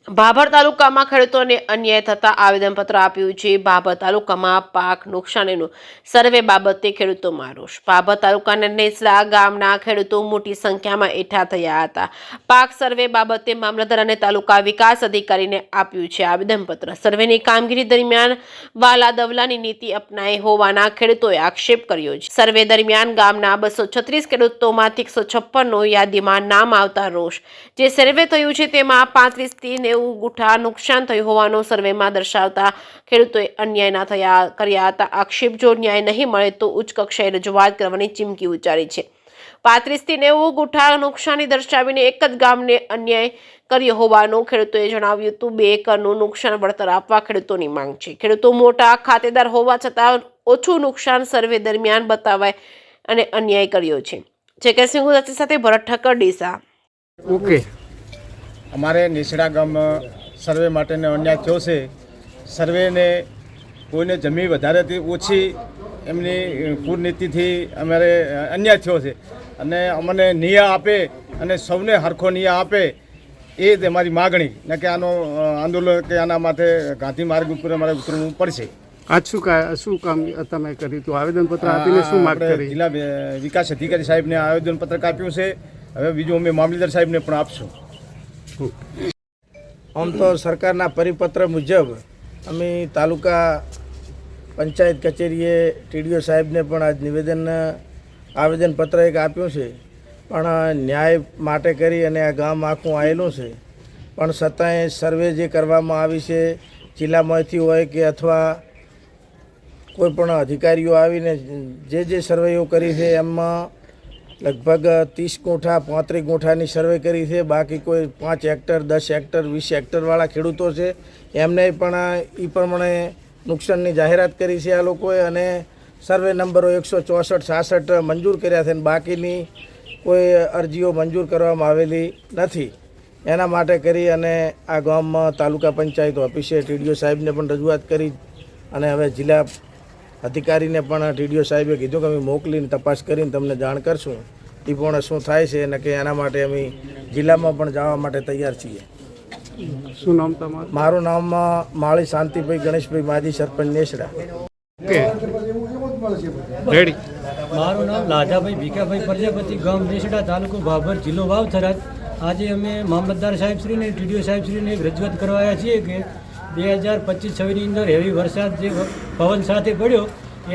ભાભર તાલુકામાં ખેડૂતોને અન્યાય થતા આવેદનપત્ર આપ્યું છે। ભાભર તાલુકામાં પાક નુકસાનીનું સર્વે બાબતે ખેડૂતોમાં રોષ। ભાભર તાલુકાના નેસડા ગામના ખેડૂતો મોટી સંખ્યામાં એકઠા થયા હતા। પાક સર્વે બાબતે મામલતદાર અને તાલુકા વિકાસ અધિકારીને આપ્યું છે આવેદનપત્ર। સર્વેની કામગીરી દરમિયાન વાલા દવલાની નીતિ અપનાઈ હોવાના ખેડૂતોએ આક્ષેપ કર્યો છે। સર્વે દરમિયાન ગામના 236 ખેડૂતોમાંથી 156નો યાદીમાં નામ આવતા રોષ। જે સર્વે થયું છે તેમાં 35 થી 90 ગુઠા નુકસાન થયું હોવાનું સર્વેમાં દર્શાવતા ખેડૂતોએ અન્યાયના કર્યા હતા આક્ષેપ। જો ન્યાય નહીં મળે તો ઉચ્ચ કક્ષાએ રજૂઆત કરવાની ચીમકી ઉચ્ચારી છે। 35 થી 90 ગુઠા નુકસાની દર્શાવીને એક જ ગામને અન્યાય કર્યો હોવાનું ખેડૂતોએ જણાવ્યું હતું। 2 એકરનું નુકસાન વળતર આપવા ખેડૂતોની માંગ છે। ખેડૂતો મોટા ખાતેદાર હોવા છતાં ઓછું નુકસાન સર્વે દરમિયાન બતાવાય અને અન્યાય કર્યો છે। જયકરસિંહ ગુજરાતી સાથે ભરત ઠક્કર ડીસા। ઓકે, અમારે નેસડા ગામમાં સર્વે માટેનો અન્યાય થયો છે। સર્વેને કોઈને જમીન વધારેથી ઓછી એમની કુરનીતિથી અમારે અન્યાય થયો છે અને અમને ન્યાય આપે અને સૌને હરખો ન્યાય આપે એ જ અમારી માગણી ને કે આનો આંદોલન કે આના માટે ગાંધી માર્ગ ઉપર અમારે ઉતરવું પડશે। આજ શું કામ તમે કર્યું હતું? આવેદનપત્ર આપીને શું માગ કરી? જિલ્લા વિકાસ અધિકારી સાહેબને આવેદનપત્ર આપ્યું છે। હવે બીજું અમે મામલતદાર સાહેબને પણ આપશું। આમ તો સરકારના પરિપત્ર મુજબ અમે તાલુકા પંચાયત કચેરીએ ટીડીઓ સાહેબને પણ આજ આવેદનપત્ર એક આપ્યું છે, પણ ન્યાય માટે કરી અને આ ગામ આખું આવેલું છે, પણ છતાંય સર્વે જે કરવામાં આવી છે જિલ્લામાંથી હોય કે અથવા કોઈ પણ અધિકારીઓ આવીને જે સર્વેઓ કરી છે એમાં લગભગ 30 ગુંઠા 35 ગુંઠાની સર્વે કરી છે। બાકી કોઈ 5 હેક્ટર 10 હેક્ટર 20 હેક્ટરવાળા ખેડૂતો છે એમને પણ એ પ્રમાણે નુકસાનની જાહેરાત કરી છે આ લોકોએ અને સર્વે નંબરો 164 66 મંજૂર કર્યા છે અને બાકીની કોઈ અરજીઓ મંજૂર કરવામાં આવેલી નથી। એના માટે કરી અને આ ગામમાં તાલુકા પંચાયત ઓફિસે ટીડીઓ સાહેબને પણ રજૂઆત કરી અને હવે જિલ્લા અધિકારીને પણ ટીડીઓ સાહેબે કીધું કે અમે મોકલીને તપાસ કરીને તમને જાણ કરશું એ પણ શું થાય છે અને કે એના માટે અમે જિલ્લામાં પણ જવા માટે તૈયાર છીએ। શું નામ તમારું? મારું નામ માળી શાંતિભાઈ ગણેશભાઈ, માજી સરપંચ નેસડા। Okay, ready. મારું નામ લાધાભાઈ ભીખાભાઈ પ્રજાપતિ, ગામ નેસડા, તાલુકો ભાભર, જિલ્લો વાવ થરાદ। આજે અમે મામલતદાર સાહેબશ્રીને ટીડીઓ સાહેબશ્રીને એક રજૂઆત કરવા આવ્યા છીએ કે 2025-26ની અંદર હેવી વરસાદ જે પવન સાથે પડ્યો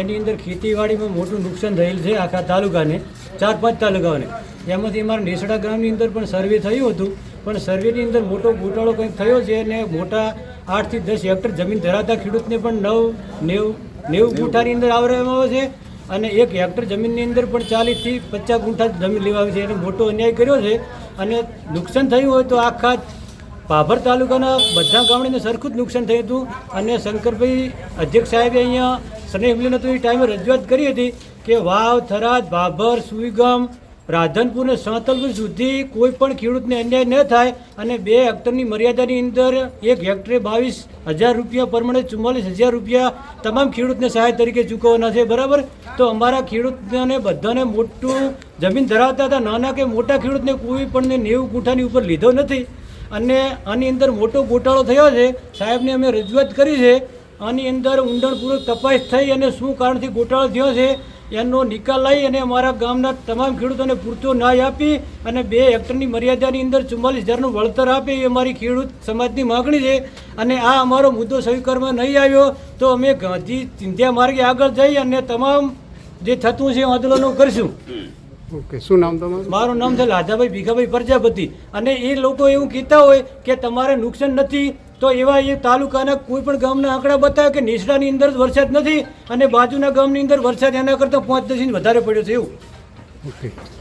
એની અંદર ખેતીવાડીમાં મોટું નુકસાન થયેલ છે આખા તાલુકાને, 4-5 તાલુકાઓને। એમાંથી અમારા નેસડા ગામની અંદર પણ સર્વે થયું હતું, પણ સર્વેની અંદર મોટો ગોટાળો કંઈક થયો છે અને મોટા 8 થી 10 હેક્ટર જમીન ધરાવતા ખેડૂતને પણ 90 ગુંઠાની અંદર આવવામાં આવે છે અને 1 હેક્ટર જમીનની અંદર પણ 40 થી 50 ગુંઠા જમીન લેવા આવે છે। એને મોટો અન્યાય કર્યો છે અને નુકસાન થયું હોય તો આખા ભાભર તાલુકાના બધા ગામડાને સરખું જ નુકસાન થયું હતું અને શંકરભાઈ અધ્યક્ષ સાહેબે અહીંયા સ્નેહ મિલન હતું એ ટાઈમે રજૂઆત કરી હતી કે વાવ, થરાદ, ભાભર, સુઈગામ, રાધનપુર ને સાંતલપુર સુધી કોઈ પણ ખેડૂતને અન્યાય ન થાય અને 2 હેક્ટરની મર્યાદાની અંદર 1 હેક્ટરે 22,000 રૂપિયા પ્રમાણે 44,000 રૂપિયા તમામ ખેડૂતને સહાય તરીકે ચૂકવવાના છે, બરાબર? તો અમારા ખેડૂતોને બધાને મોટું જમીન ધરાવતા હતા, નાના કે મોટા ખેડૂતને કોઈ પણ 90 ગુંઠાની ઉપર લીધો નથી અને આની અંદર મોટો ગોટાળો થયો છે। સાહેબને અમે રજૂઆત કરી છે, આની અંદર ઊંડાણપૂર્વક તપાસ થઈ અને શું કારણથી ગોટાળો થયો છે એનો નિકાલ લઈ અને અમારા ગામના તમામ ખેડૂતોને પૂરતો ન્યાય આપી અને 2 હેક્ટરની મર્યાદાની અંદર 44,000નું વળતર આપે એ અમારી ખેડૂત સમાજની માગણી છે। અને આ અમારો મુદ્દો સ્વીકારવામાં નહીં આવ્યો તો અમે ગાંધી ચિંધ્યા માર્ગે આગળ જઈ અને તમામ જે થતું છે આંદોલનો કરશું। ઓકે, શું નામ તમારું? મારું નામ છે લાધાભાઈ ભીખાભાઈ પ્રજાપતિ અને એ લોકો એવું કહેતા હોય કે તમારે નુકસાન નથી તો એવા એ તાલુકાના કોઈ પણ ગામના આંકડા બતાવે કે નેસડાની અંદર વરસાદ નથી અને બાજુના ગામની અંદર વરસાદ એના કરતાં 5-10 ઇંચ વધારે પડ્યો છે એવું। ઓકે।